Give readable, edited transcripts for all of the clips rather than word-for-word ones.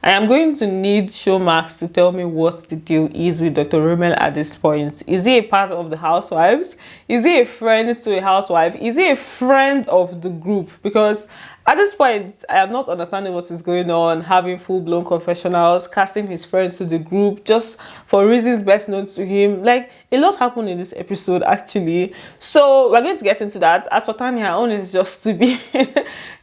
I am going to need Showmax to tell me what the deal is with Dr. Rommel at this point. Is he a part of the Housewives? Is he a friend to a housewife? Is he a friend of the group? Because at this point, I am not understanding what is going on, having full-blown confessionals, casting his friends to the group just for reasons best known to him. Like, a lot happened in this episode, actually. So, we're going to get into that. As for Tanya, her own is just to be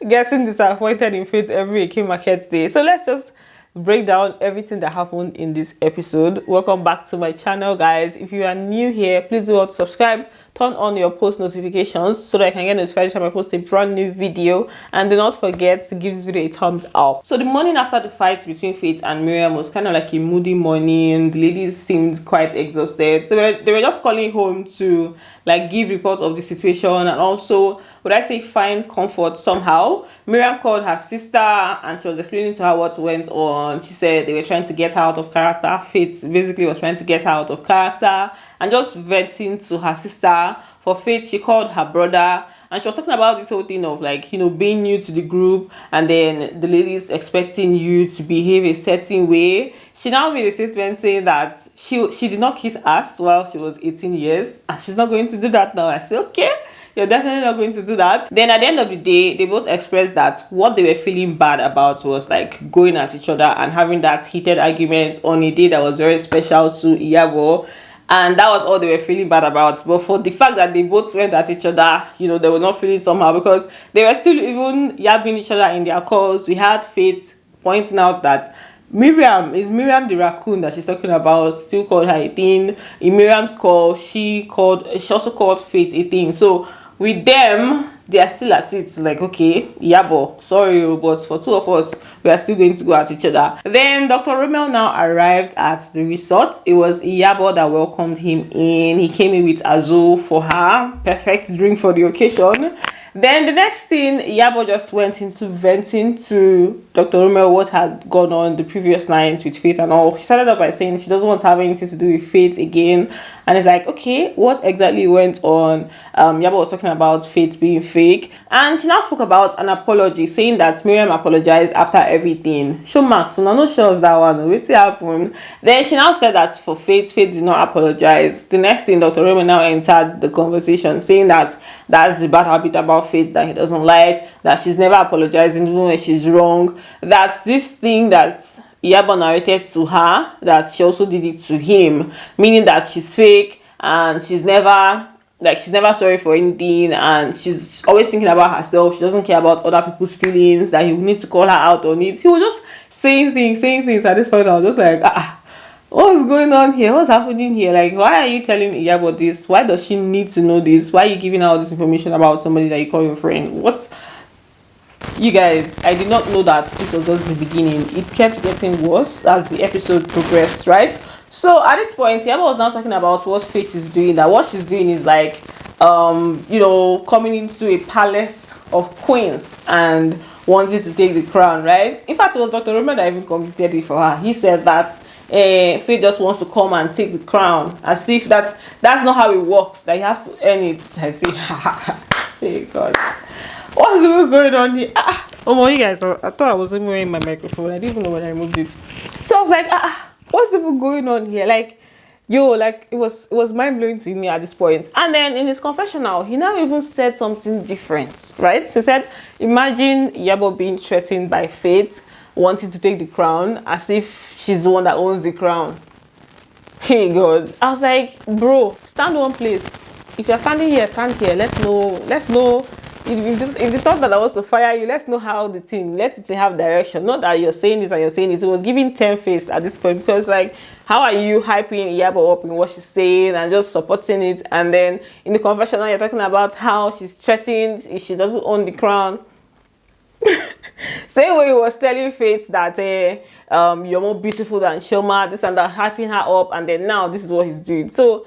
getting disappointed in Faith every Eke Market day. So, let's just break down everything that happened in this episode. Welcome back to my channel, guys. If you are new here, please do not subscribe. Turn on your post notifications so that I can get notified when I post a brand new video, and do not forget to give this video a thumbs up. So the morning after the fight between Faith and Miriam was kind of like a moody morning. The ladies seemed quite exhausted, so they were just calling home to like give report of the situation, and also, would I say, find comfort somehow. Miriam called her sister and she was explaining to her what went on. She said they were trying to get her out of character. Faith basically was trying to get her out of character and just venting to her sister. For Faith, she called her brother and she was talking about this whole thing of, like, you know, being new to the group and then the ladies expecting you to behave a certain way. She now made a statement saying that she did not kiss ass while she was 18 years and she's not going to do that now. I said, okay, you're definitely not going to do that. Then at the end of the day, they both expressed that what they were feeling bad about was like going at each other and having that heated argument on a day that was very special to Iyabo. And that was all they were feeling bad about. But for the fact that they both went at each other, you know, they were not feeling somehow because they were still even yabbing each other in their calls. We had Faith pointing out that Miriam the raccoon that she's talking about still called her a thing. In Miriam's call, she also called Faith a thing. So with them, they are still at it, like, okay, Iyabo, sorry, but for two of us, we are still going to go at each other. Then Dr. Rommel now arrived at the resort. It was Iyabo that welcomed him in. He came in with Azo for her, perfect drink for the occasion. Then the next thing, Iyabo just went into venting to Dr. Rommel what had gone on the previous night with Faith and all. She started off by saying she doesn't want to have anything to do with Faith again. And it's like, okay, what exactly went on? Iyabo was talking about Faith being fake. And she now spoke about an apology, saying that Miriam apologized after everything. Showmax, so I'm not sure that one. What happened? Then she now said that for Faith did not apologize. The next thing, Dr. Rommel now entered the conversation, saying that that's the bad habit about Faith that he doesn't like, that she's never apologizing even when she's wrong. That's this thing that Iyabo narrated to her, that she also did it to him, meaning that she's fake and she's never sorry for anything and she's always thinking about herself. She doesn't care about other people's feelings, that he would need to call her out on it. He was just saying things. At this point I was just like, what's going on here? What's happening here? Like, why are you telling Iyabo this? Why does she need to know this? Why are you giving out this information about somebody that you call your friend? You guys, I did not know that this was just the beginning. It kept getting worse as the episode progressed, right? So at this point, Iyabo was now talking about what Faith is doing. That what she's doing is like, you know, coming into a palace of queens and wanting to take the crown, right? In fact, it was Dr. Rommel that even completed it for her. He said that Faith just wants to come and take the crown, as if that's not how it works, that you have to earn it. I say, hey God, what's even going on here? Oh you guys, I thought I wasn't wearing my microphone. I didn't even know when I removed it. So I was like, what's even going on here? Like, like it was mind-blowing to me at this point. And then in his confessional, he now even said something different, right? He said, imagine Iyabo being threatened by Faith wanting to take the crown, as if she's the one that owns the crown. Hey God, I was like, bro, stand one place. If you're standing here, stand here. Let's know. If you thought that I was to fire you, let's know how the team, let it have direction. Not that you're saying this and you're saying this. It was giving 10 face at this point, because like, how are you hyping Iyabo up in what she's saying and just supporting it, and then in the confessional you're talking about how she's threatened if she doesn't own the crown. Same way he was telling Faith that you're more beautiful than Shoma, this and that, hyping her up, and then now this is what he's doing. So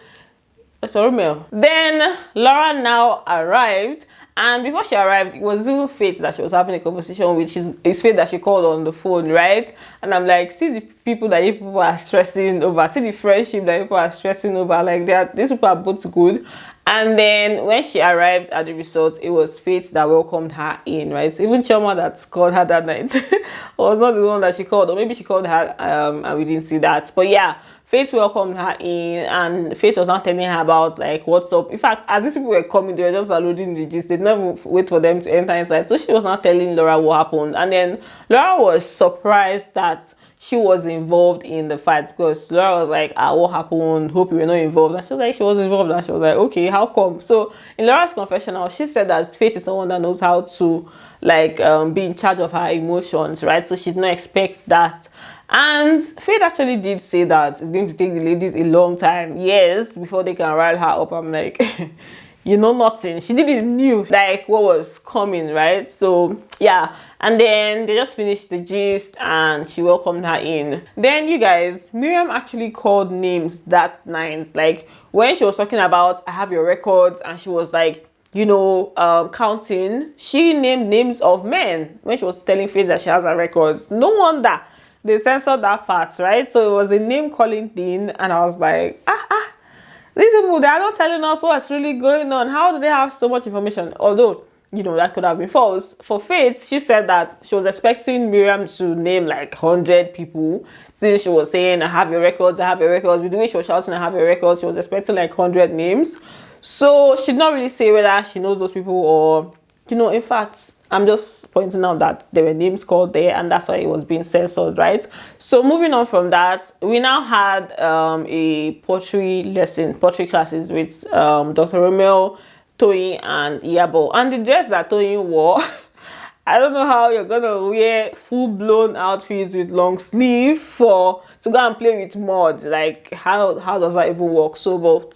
Dr. Rommel. Then Laura now arrived, and before she arrived, it was even Faith that she was having a conversation with. It's Faith that she called on the phone, right? And I'm like, see the people that you people are stressing over, see the friendship that people are stressing over, like these people are both good. And then when she arrived at the resort, it was Faith that welcomed her in, right? Even Choma that called her that night was not the one that she called, or maybe she called her and we didn't see that. But yeah, Faith welcomed her in, and Faith was not telling her about like what's up. In fact, as these people were coming, they were just downloading the gist. They didn't even wait for them to enter inside. So she was not telling Laura what happened. And then Laura was surprised that she was involved in the fight, because Laura was like, what happened? Hope you were not involved. And she was like, she was involved. And she was like, okay, how come? So in Laura's confessional, she said that Faith is someone that knows how to like be in charge of her emotions, right? So she did not expect that. And Faith actually did say that it's going to take the ladies a long time, years, before they can rile her up. I'm like, you know nothing. She didn't knew like what was coming, right? So yeah. And then they just finished the gist and she welcomed her in. Then you guys, Miriam actually called names that night. Like when she was talking about I have your records, and she was like, you know, counting, she named names of men when she was telling Faith that she has her records. No wonder they censored that part, right? So it was a name calling thing, and I was like, these people, they are not telling us what's really going on. How do they have so much information? Although, you know, that could have been false. For Faith, she said that she was expecting Miriam to name like 100 people. Since she was saying, I have your records, I have your records. With the way she was shouting, I have your records, she was expecting like 100 names. So she did not really say whether she knows those people or, you know, in fact, I'm just pointing out that there were names called there, and that's why it was being censored, right? So moving on from that, we now had a poetry classes with Dr. Rommel, Toyin, and Iyabo. And the dress that Toyin wore, I don't know how you're gonna wear full-blown outfits with long sleeve to go and play with mud. Like how does that even work? So but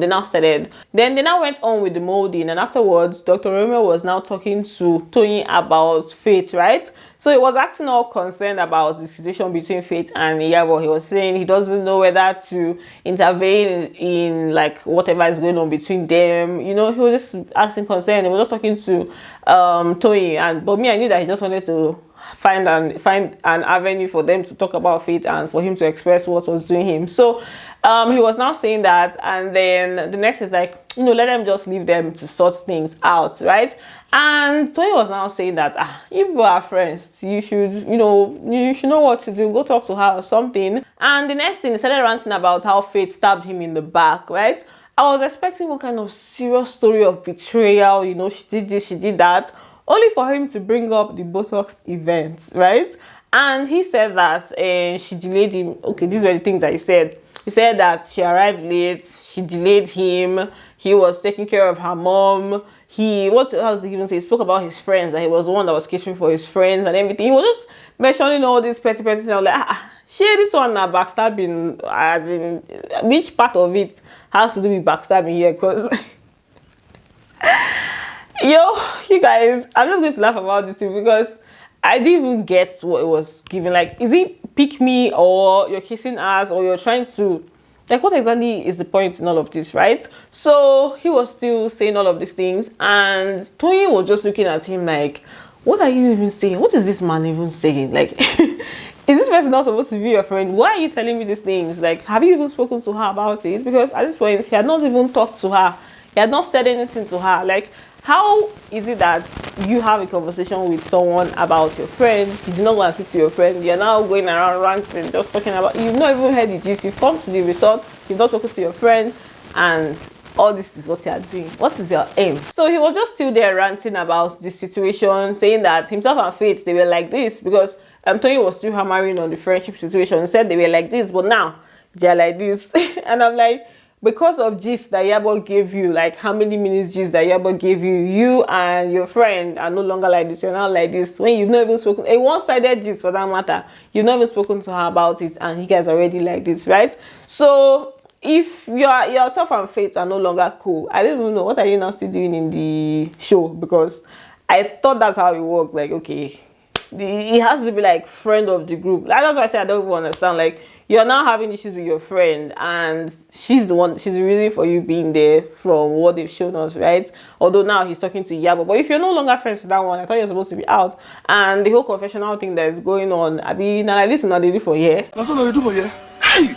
they now started. Then they now went on with the molding, and afterwards Dr. Rommel was now talking to Toyin about Faith, right? So he was acting all concerned about the situation between Faith and Iyabo. He was saying he doesn't know whether to intervene in like whatever is going on between them. You know, he was just acting concerned. He was just talking to Toyin, but me, I knew that he just wanted to find an avenue for them to talk about Faith and for him to express what was doing him. So he was now saying that, and then the next is like, you know, let them just leave them to sort things out, right? And Tony was now saying that if we are friends, you should know what to do. Go talk to her or something. And the next thing, he started ranting about how Faith stabbed him in the back, right? I was expecting one kind of serious story of betrayal. You know, she did this, she did that, only for him to bring up the Botox event, right? And he said that she delayed him. Okay, these were the things that he said. He said that she arrived late, she delayed him, he was taking care of her mom. What else did he even say? He spoke about his friends, that he was the one that was catering for his friends and everything. He was just mentioning all these petty things. I was like, this one now backstabbing, as in, which part of it has to do with backstabbing here? Because, you guys, I'm just going to laugh about this thing because I didn't even get what it was giving. Like, is it pick me, or you're kissing ass, or you're trying to, like, what exactly is the point in all of this, right? So he was still saying all of these things, and Tony was just looking at him like, what are you even saying? What is this man even saying? Like, is this person not supposed to be your friend? Why are you telling me these things? Like, have you even spoken to her about it? Because at this point, he had not even talked to her. He had not said anything to her. Like, how is it that you have a conversation with someone about your friend, you do not want to speak to your friend, you're now going around ranting, just talking about, you've not even heard the gist, you've come to the resort, you've not spoken to your friend, and all this is what you are doing. What is your aim? So he was just still there ranting about the situation, saying that himself and Faith, they were like this, because Tony was still hammering on the friendship situation. He said they were like this, but now they're like this. And I'm like, because of gist that Iyabo gave you, like how many minutes gist that Iyabo gave you, you and your friend are no longer like this, you're now like this, when you've not even spoken, a one-sided gist for that matter, you've not even spoken to her about it, and you guys are already like this, right? So if yourself and Faith are no longer cool, I don't even know, what are you now still doing in the show? Because I thought that's how it worked. Like, okay, it has to be like friend of the group. Like, that's why I say I don't even understand. Like, you're now having issues with your friend, and she's the reason for you being there from what they've shown us, right? Although now he's talking to Iyabo. But if you're no longer friends with that one, I thought you're supposed to be out. And the whole confessional thing that is going on, I mean, now like this is not the do for here. That's what they do for here. Hey!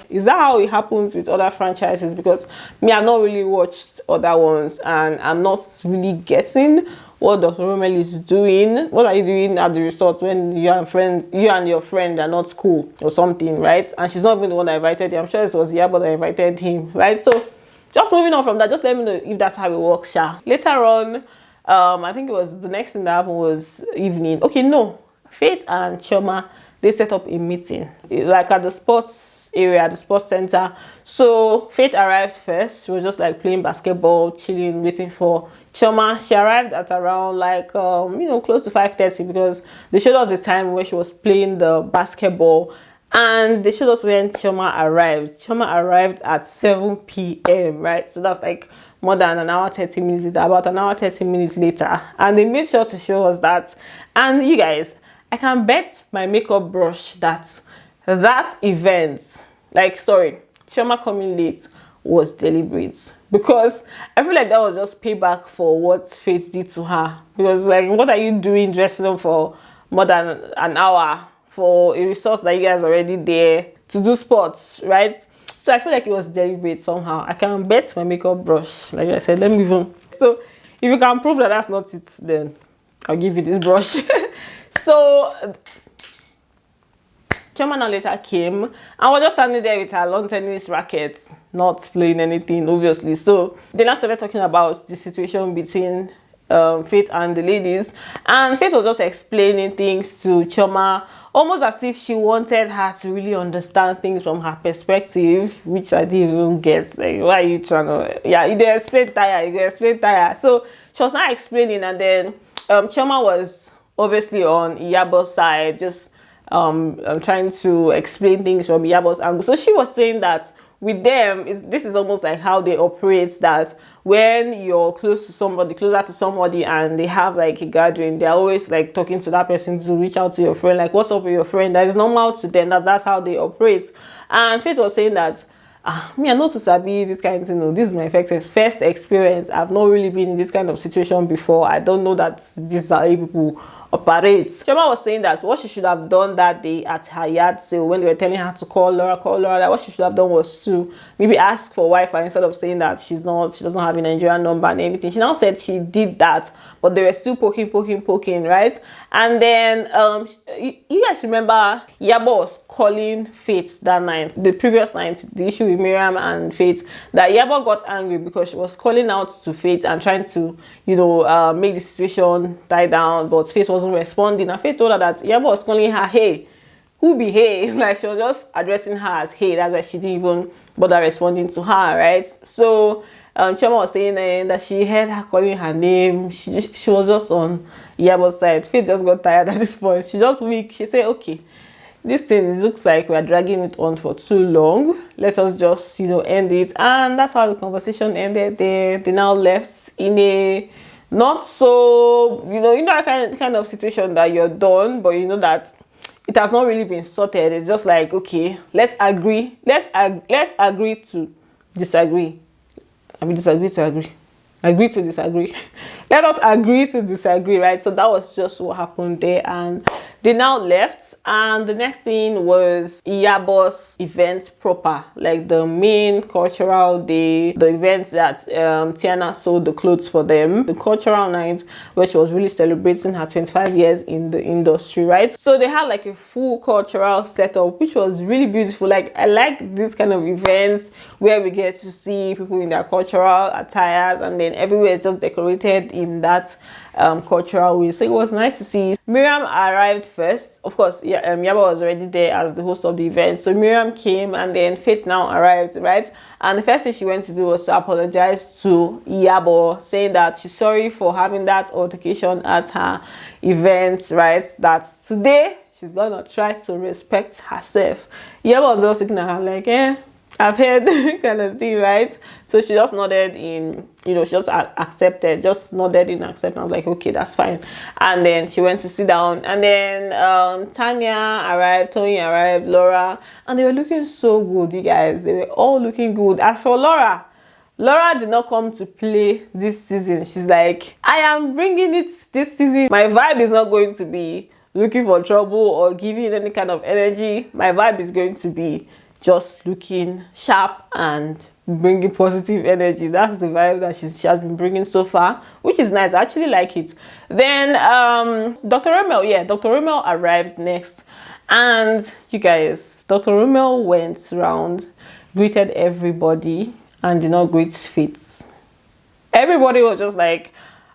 Is that how it happens with other franchises? Because me, I've not really watched other ones, and I'm not really getting what Dr. Rommel is doing. What are you doing at the resort when you and your friend are not cool or something, right? And she's not even the one that invited you. I'm sure it was Iyabo that invited him, right? So just moving on from that, just let me know if that's how it works, Sha. Later on, I think it was the next thing that happened was evening. Okay, no, Faith and Chioma, they set up a meeting like at the sports area, the sports center. So Faith arrived first. She was just like playing basketball, chilling, waiting for Chioma. She arrived at around like close to 5:30 because they showed us the time where she was playing the basketball, and they showed us when Chioma arrived. Chioma arrived at 7 p.m. right? So that's like more than an hour 30 minutes later, about an hour 30 minutes later, and they made sure to show us that. And you guys, I can bet my makeup brush that event, Chioma coming late was deliberate, because I feel like that was just payback for what Faith did to her. Because like, what are you doing dressing up for more than an hour for a resort that you guys are already there to do sports, right? So I feel like it was deliberate somehow. I can bet my makeup brush, like I said, let me even. So if you can prove that that's not it, then I'll give you this brush. So Chioma now later came and was just standing there with her lawn tennis rackets, not playing anything, obviously. So they now started talking about the situation between Faith and the ladies, and Faith was just explaining things to Chioma, almost as if she wanted her to really understand things from her perspective, which I didn't even get. Like, why are you trying to? Yeah, you did explain tire. So she was not explaining, and then Chioma was obviously on Iyabo'S side, just trying to explain things from Iyabo'S angle. So she was saying that with them, this is almost like how they operate, that when you're closer to somebody and they have like a gathering, they're always like talking to that person to reach out to your friend, like, what's up with your friend? That is normal to them. That's how they operate. And Faith was saying that me, I know to sabi this kind of thing. This is my first experience. I've not really been in this kind of situation before. I don't know that these are how people operate. Chioma was saying that what she should have done that day at her yard sale, when they were telling her to call Laura, that what she should have done was to maybe ask for Wi-Fi instead of saying that she doesn't have a Nigerian number and everything. She now said she did that, but they were still poking, right? And then you guys remember Iyabo'S calling Faith that night, the previous night, the issue with Miriam and Faith, that Iyabo'S got angry because she was calling out to Faith and trying to make the situation die down, but Faith wasn't responding. And Faith told her that Iyabo'S was calling her hey. Who be hey? Like, she was just addressing her as hey. That's why she didn't even bother responding to her, right? So Chioma was saying that she heard her calling her name. She was just on Iyabo'S side. Faith just got tired at this point. She just weak. She said, okay, this thing looks like we are dragging it on for too long. Let us just end it. And that's how the conversation ended. They now left in a not so that kind of situation that you're done, but that it has not really been sorted. It's just like, okay, let's agree to disagree. I mean, disagree to agree. Agree to disagree. Let us agree to disagree, right? So that was just what happened there, and they now left. And the next thing was Iyabo'S event proper, like the main cultural day, the events that Tiana sold the clothes for them, the cultural night where she was really celebrating her 25 years in the industry, right? So they had like a full cultural setup, which was really beautiful. Like, I like this kind of events where we get to see people in their cultural attires, and then everywhere is just decorated in that cultural way. So it was nice to see. Miriam arrived first. Of course, Iyabo was already there as the host of the event. So Miriam came, and then Faith now arrived, right? And the first thing she went to do was to apologize to Iyabo, saying that she's sorry for having that altercation at her event, right? That today she's gonna try to respect herself. Iyabo was just looking at her like, I've heard kind of thing, right? So she just nodded in, she just accepted, just nodded in acceptance, like, okay, that's fine. And then she went to sit down, and then Tanya arrived, Tony arrived, Laura, and they were looking so good, you guys. They were all looking good. As for Laura did not come to play this season. She's like, I am bringing it this season. My vibe is not going to be looking for trouble or giving any kind of energy. My vibe is going to be just looking sharp and bringing positive energy. That's the vibe that she has been bringing so far, which is nice. I actually like it. Then Dr. Rommel, Dr. Rommel arrived next, and you guys, Dr. Rommel went around, greeted everybody, and did not greet Fitz. Everybody was just like,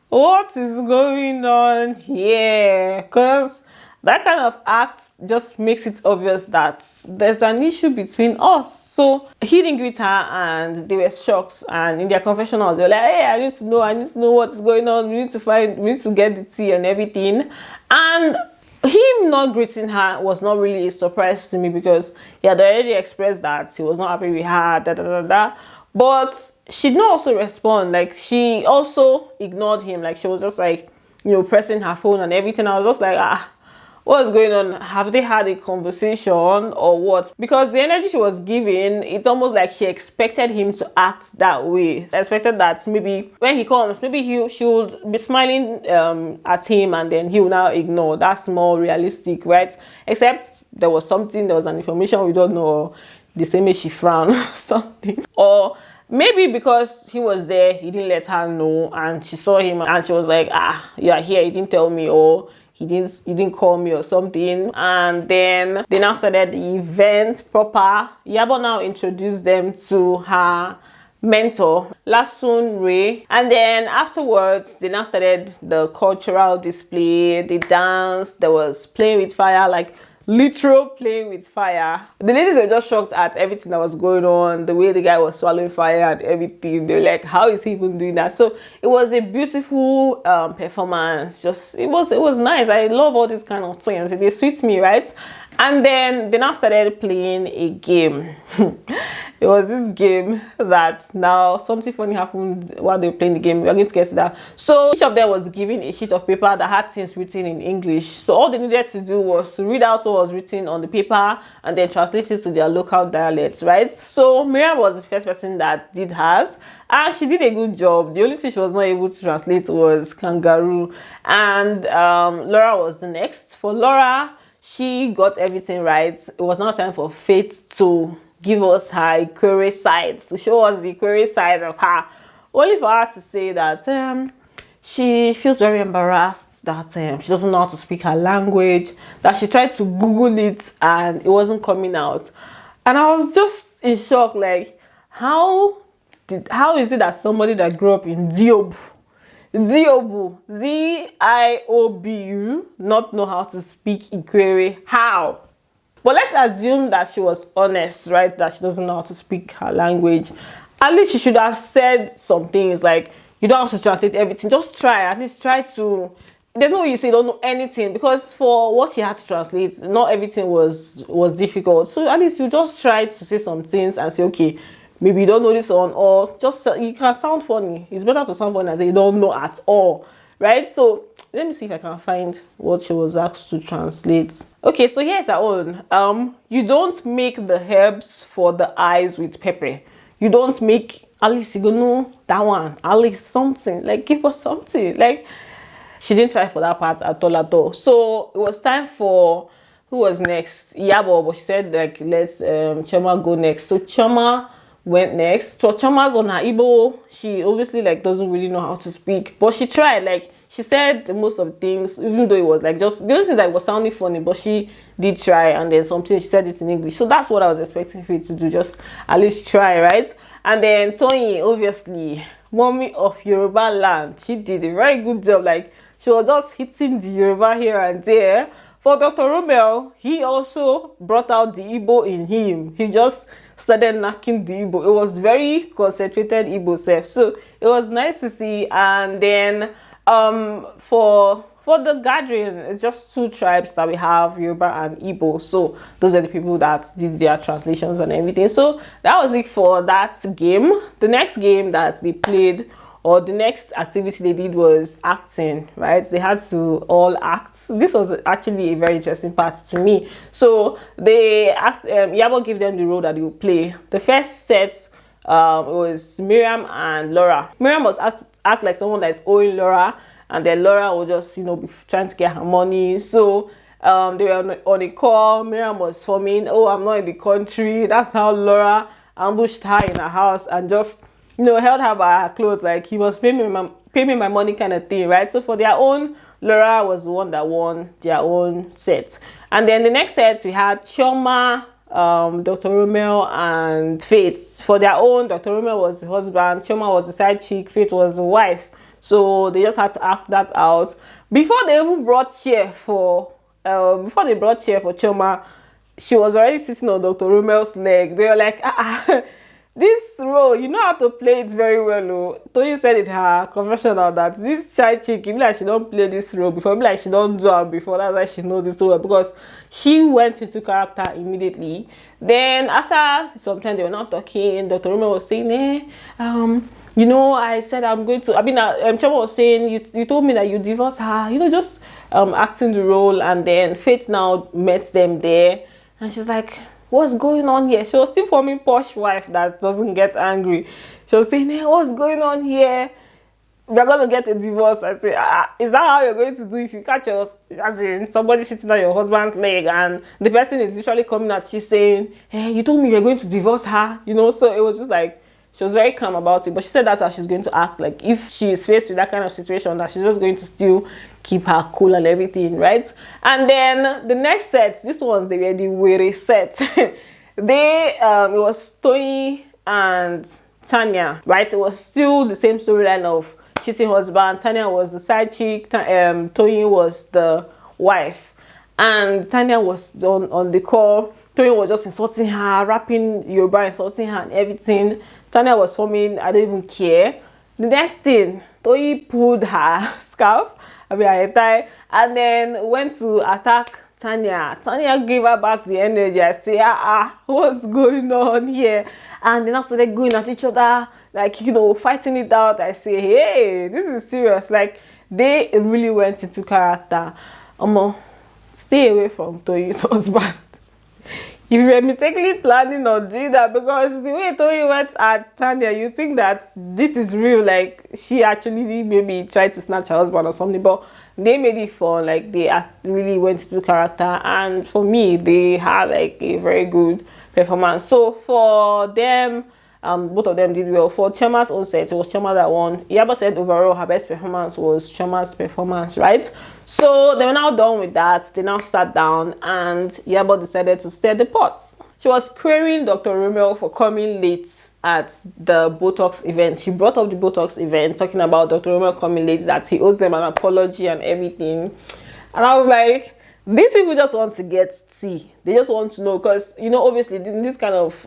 what is going on here? Because that kind of act just makes it obvious that there's an issue between us. So he didn't greet her, and they were shocked. And in their confessionals, they were like, hey, I need to know what's going on. We need to get the tea and everything. And him not greeting her was not really a surprise to me, because he had already expressed that he was not happy with her, But she did not also respond. Like, she also ignored him. Like, she was just like, pressing her phone and everything. I was just like, what's going on? Have they had a conversation or what? Because the energy she was giving, it's almost like she expected him to act that way. I expected that maybe when he comes, maybe she would be smiling at him, and then he will now ignore. That's more realistic, right? Except there was an information we don't know. The same way she frowned or something. Or maybe because he was there, he didn't let her know, and she saw him and she was like, you're here, he didn't tell me, or he didn't call me or something. And then they now started the event proper. Iyabo now introduced them to her mentor, Lasun Ray. And then afterwards, they now started the cultural display, the dance. There was playing with fire, like literal playing with fire. The ladies were just shocked at everything that was going on, the way the guy was swallowing fire and everything. They were like, how is he even doing that? So it was a beautiful performance. It was nice. I love all these kind of things. They suit me, right? And then they now started playing a game. It was this game that now something funny happened while they were playing the game. We're going to get to that. So each of them was given a sheet of paper that had things written in English. So all they needed to do was to read out what was written on the paper and then translate it to their local dialects, right? So Miriam was the first person that did hers, and she did a good job. The only thing she was not able to translate was kangaroo. And Laura was the next. For Laura, she got everything right. It was now time for Faith to give us her Enquiry side, to show us the Enquiry side of her. Only for her to say that she feels very embarrassed, that she doesn't know how to speak her language, that she tried to Google it and it wasn't coming out. And I was just in shock, like, how is it that somebody that grew up in Diobu, Ziobu, not know how to speak Enquiry? How? But let's assume that she was honest, right? That she doesn't know how to speak her language. At least she should have said some things like, you don't have to translate everything. Just try. At least try to. There's no way you say you don't know anything, because for what she had to translate, not everything was difficult. So at least you just try to say some things and say, okay, maybe you don't know this one, or just you can sound funny. It's better to sound funny than say you don't know at all, right? So let me see if I can find what she was asked to translate. Okay, so here's her own. You don't make the herbs for the eyes with pepper. You don't make, at least you don't know that one. At least something. Like, give us something. Like, she didn't try for that part at all. So it was time for, who was next? Iyabo, but she said, like, let's Choma go next. So Choma went next. So Choma's on her Igbo. She obviously, like, doesn't really know how to speak, but she tried. Like, she said most of the things, even though it was like just the only thing that was sounding funny, but she did try. And then something she said it in English. So that's what I was expecting for you to do, just at least try, right? And then Toyin, obviously, mommy of Yoruba land, she did a very good job. Like, she was just hitting the Yoruba here and there. For Dr. Rommel, he also brought out the Igbo in him. He just started knocking the Igbo. It was very concentrated Igbo self. So it was nice to see. And then for the gathering, it's just two tribes that we have, Yoruba and Igbo. So those are the people that did their translations and everything. So that was it for that game. The next game that they played, or the next activity they did, was acting, right? They had to all act. This was actually a very interesting part to me. So they act. Iyabo gave them the role that they would play. The first set it was Miriam and Laura. Miriam was act like someone that is owing Laura, and then Laura will just, be trying to get her money. So They were on a call. Miriam was forming, oh, I'm not in the country. That's how Laura ambushed her in her house and just, held her by her clothes, like he must pay me my money kind of thing, right? So for their own, Laura was the one that won their own set. And then the next set, we had Chioma, Dr. Rommel, and Faith. For their own, Dr. Rommel was the husband, Chioma was the side chick, Faith was the wife. So they just had to act that out. Before they even brought chair for Chioma, she was already sitting on Dr. Rommel's leg. They were like, this role, you know how to play it very well. Oh. Tony said in her confessional that this side chick, even like she don't play this role before, like she don't do it before. That's why she knows it so well, because she went into character immediately. Then after some time, they were not talking. Dr. Rommel was saying, I said I'm going to. Chioma was saying, you told me that you divorced her. Just acting the role. And then Faith now met them there, and she's like, what's going on here? She was still forming posh wife that doesn't get angry. She was saying, hey, what's going on here? We're going to get a divorce. I say, is that how you're going to do if you catch somebody sitting on your husband's leg and the person is literally coming at you saying, hey, you told me you're going to divorce her? So it was just like, she was very calm about it, but she said that's how she's going to act. Like if she is faced with that kind of situation, that she's just going to still keep her cool and everything, right? And then the next set, this was the weary set. It was Tony and Tanya, right? It was still the same storyline of cheating husband. Tanya was the side chick. Tony was the wife, and Tanya was on the call. Tony was just insulting her, rapping Yoruba, insulting her and everything. Tanya was forming, I don't even care. The next thing, Tony pulled her scarf, her tie, and then went to attack Tanya. Tanya gave her back the energy. I say, what's going on here? And then after they going at each other, like, fighting it out, I say, hey, this is serious. Like, they really went into character. Stay away from Tony's husband. If you were mistakenly planning on doing that, because the way Tony went at Tanya, you think that this is real, like she actually maybe tried to snatch her husband or something, but they made it fun, like they really went into character, and for me, they had like a very good performance. So for them, both of them did well. For Chioma's own set, it was Chioma that won. Iyabo said overall her best performance was Chioma's performance, right? So they were now done with that. They now sat down and Iyabo decided to stir the pot. She was querying Dr. Rommel for coming late at the Botox event. She brought up the Botox event, talking about Dr. Rommel coming late, that he owes them an apology and everything. And I was like, these people just want to get tea. They just want to know, because obviously this kind of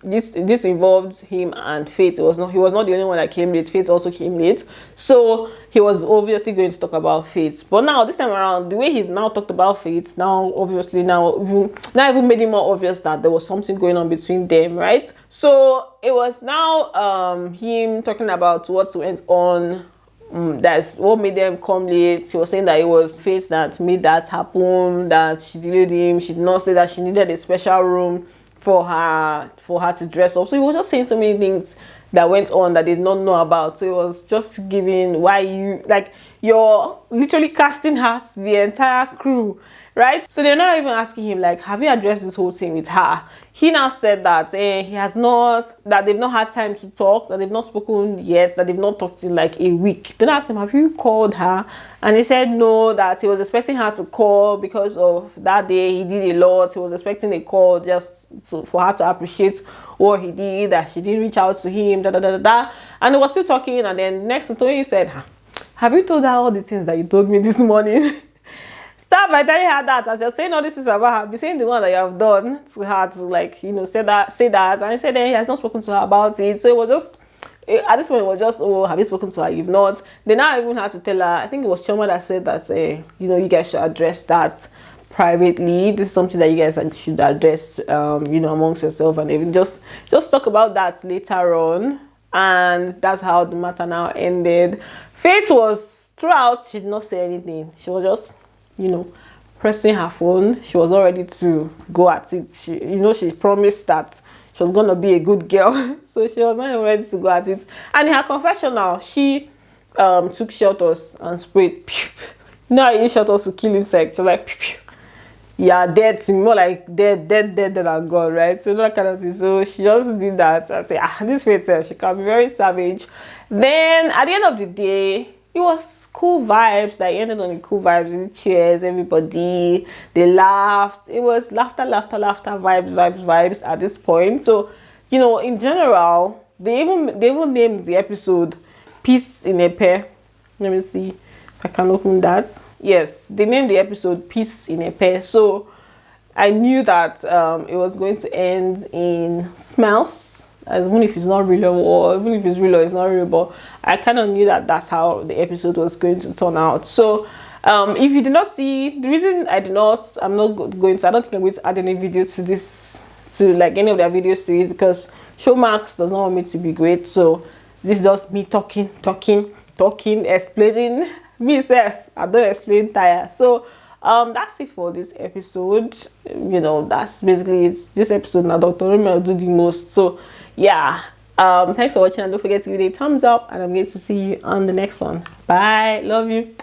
this involved him and Faith. He was not the only one that came late. Faith also came late, so he was obviously going to talk about Faith. But now this time around, the way he now talked about Faith, now even made it more obvious that there was something going on between them, right? So it was now him talking about what went on. That's what made them come late. She was saying that it was Faith that made that happen, that she delayed him. She did not say that she needed a special room for her to dress up. So he was just saying so many things that went on that they did not know about. So it was just giving why you're literally casting her to the entire crew, right? So they're not even asking him, like, have you addressed this whole thing with her? He now said that he has not, that they've not had time to talk, that they've not spoken yet, that they've not talked in like a week. Then I asked him, have you called her? And he said no, that he was expecting her to call because of that day he did a lot. He was expecting a call just for her to appreciate what he did, that she didn't reach out to him, And they were still talking, and then next to Tony said, have you told her all the things that you told me this morning? Start by telling her that, as you're saying all this is about her, be saying the one that you have done to her, to like, say that. And he said then he has not spoken to her about it. So it was just, at this point, it was just, oh, have you spoken to her? You've not. They now even had to tell her, I think it was Chioma that said that, you guys should address that privately. This is something that you guys should address, amongst yourself, and even just talk about that later on. And that's how the matter now ended. Faith was, throughout, she did not say anything. She was just, pressing her phone. She was all ready to go at it. She promised that she was going to be a good girl. So she was not even ready to go at it. And in her confessional, she took shelters and sprayed. I use shelters to kill insects. She was like, yeah, dead to me, more like dead than I'm gone, right? So that kind of thing. So she just did that. I say, this fatal, she can be very savage. Then at the end of the day, it was cool vibes. Like, ended on the cool vibes. Cheers, everybody. They laughed. It was laughter, vibes at this point. So, you know, in general, they even named the episode "Peace in a Pair." Let me see if I can open that. Yes, they named the episode "Peace in a Pair." So I knew that it was going to end in smells, even if it's not real, or even if it's real or it's not real. But I kind of knew that that's how the episode was going to turn out. So if you did not see, the reason I did not, I don't think I'm going to add any video to this, to like any of their videos to it, because Showmax does not want me to be great. So this is just me talking, explaining myself. I don't explain tire. So that's it for this episode. You know, that's basically it. This episode now, Dr. Rommel do the most. So yeah, thanks for watching, and don't forget to give it a thumbs up, and I'm going to see you on the next one. Bye, love you.